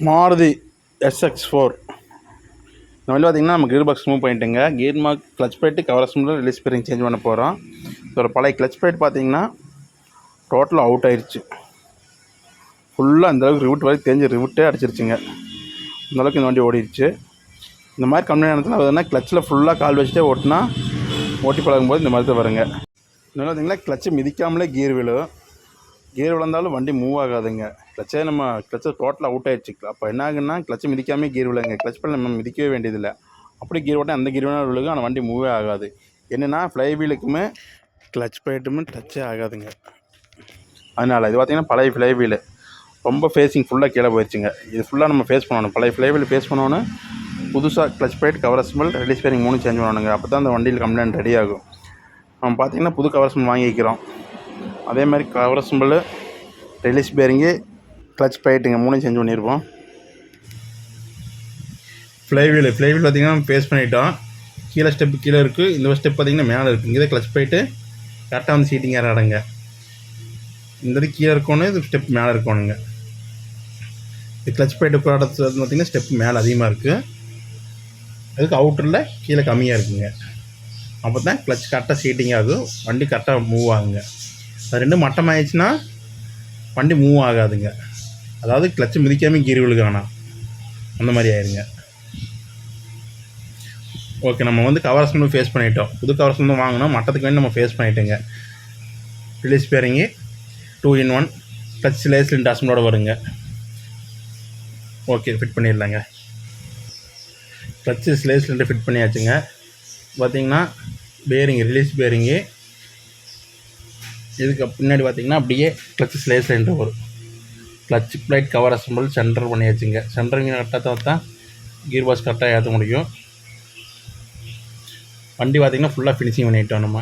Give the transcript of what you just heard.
Maruti SX4 இந்த வண்டி பார்த்திங்கன்னா நம்ம கியர் பாக்ஸ் மூவ் பண்ணிட்டுங்க. Gear mark clutch plate cover assembly release bearing change பண்ண போகிறோம். இதோட பழைய கிளச் பிளேட் பார்த்திங்கன்னா டோட்டலாக அவுட் ஆயிடுச்சு. ஃபுல்லாக அந்தளவுக்கு ரிவுட் வரைக்கும் தெரிஞ்சு ரிவுட்டே அடிச்சிருச்சுங்க. அந்தளவுக்கு இந்த வண்டி ஓடிடுச்சு. இந்த மாதிரி கம்மியான நேரத்தில் அதுனா கிளச்சில் ஃபுல்லாக கால் வச்சுட்டே ஓட்டி பழகும்போது இந்த மாதிரி தான் வருங்க. இதனால் பார்த்திங்கன்னா கிளச்சை மிதிக்காமலே கியர் விழும். கியர் விழுந்தாலும் வண்டி மூவ் ஆகாதுங்க. கிளச்சை டோட்டலாக அவுட் ஆயிடுச்சு. அப்போ என்ன ஆகுன்னா கிளச்சை மிதிக்காமே கியர் விழுங்க. கிளச் பண்ண நம்ம மிதிக்கவே வேண்டியதில்லை. அப்படி கியர் ஓட்ட அந்த கியர் வேணாலும் விழுகும், ஆனால் வண்டி மூவே ஆகாது. என்னென்னா ஃப்ளை வீலுக்குமே கிளச் பிளேட்டுமே டச்சே ஆகாதுங்க. அதனால் இது பார்த்திங்கன்னா பழைய ஃப்ளை வீலு ரொம்ப ஃபேஸிங் ஃபுல்லாக கீழே போயிடுச்சுங்க. இது ஃபுல்லாக நம்ம ஃபேஸ் பண்ணணும். பழைய ஃப்ளை வீல் ஃபேஸ் பண்ணோன்னு புதுசாக clutch plate cover assemble release bearing 3 change பண்ணணுங்க. அப்போ தான் அந்த வண்டியில் கம்ப்ளைண்ட் ரெடி ஆகும். நம்ம பார்த்திங்கன்னா புது கவர் அசெம்பிள் வாங்கிக்கிறோம். அதே மாதிரி cover assemble release bearing clutch பிளேட்டுங்க 3 சேஞ்ச் பண்ணியிருப்போம். ஃப்ளை வீல் பார்த்திங்கன்னா ஃபேஸ் பண்ணிட்டோம். கீழே ஸ்டெப்பு கீழே இருக்குது, இந்த ஸ்டெப் பார்த்திங்கன்னா மேலே இருக்குது. இங்கே கிளச் பிளேட்டு கரெக்டாக வந்து சீட்டிங் ஏறாடுங்க. இந்த கீழே இருக்கணும், இது ஸ்டெப் மேலே இருக்கணுங்க. இது கிளச் பிளேட்டு பார்த்திங்கன்னா ஸ்டெப் மேலே அதிகமாக இருக்குது, அதுக்கு அவுட்டரில் கீழே கம்மியாக இருக்குங்க. அப்போ தான் கிளச் கரெக்டாக சீட்டிங் ஆகும், வண்டி கரெக்டாக மூவ் ஆகுங்க. அது ரெண்டும் மட்டம் ஆயிடுச்சுன்னா வண்டி மூவ் ஆகாதுங்க. அதாவது கிளச்சு மிதிக்காமல் கீர் விழுகானா அந்த மாதிரி ஆயிருங்க. ஓகே, நம்ம வந்து கவர் அசெம்பிள் ஃபேஸ் பண்ணிட்டோம். புது கவர் அசெம்பிள் வாங்கினோம், மட்டத்துக்கு வேண்டி நம்ம ஃபேஸ் பண்ணிட்டோங்க. ரிலீஸ் ஸ்பியரிங்கு 2-in-1 கிளச் லேஸ் லிண்ட் அசெம்பிளோட வருங்க. ஓகே, ஃபிட் பண்ணிடலாங்க. கிளச்சு லேஸ் லிண்ட் ஃபிட் பண்ணியாச்சுங்க. பார்த்திங்கன்னா பேரிங்கு ரிலீஸ் பேரிங்கு இதுக்கு பின்னாடி பார்த்திங்கன்னா அப்படியே கிளச்சு ஸ்லேஸ் லைன் வரும். Clutch plate cover assemble center பண்ணியாச்சுங்க. சென்டரிங் கரெக்டாக தான் கியர் பாக்ஸ் கரெக்டாக ஏற்ற முடியும். வண்டி பார்த்திங்கன்னா ஃபுல்லாக ஃபினிஷிங் பண்ணிட்டோம் நம்ம.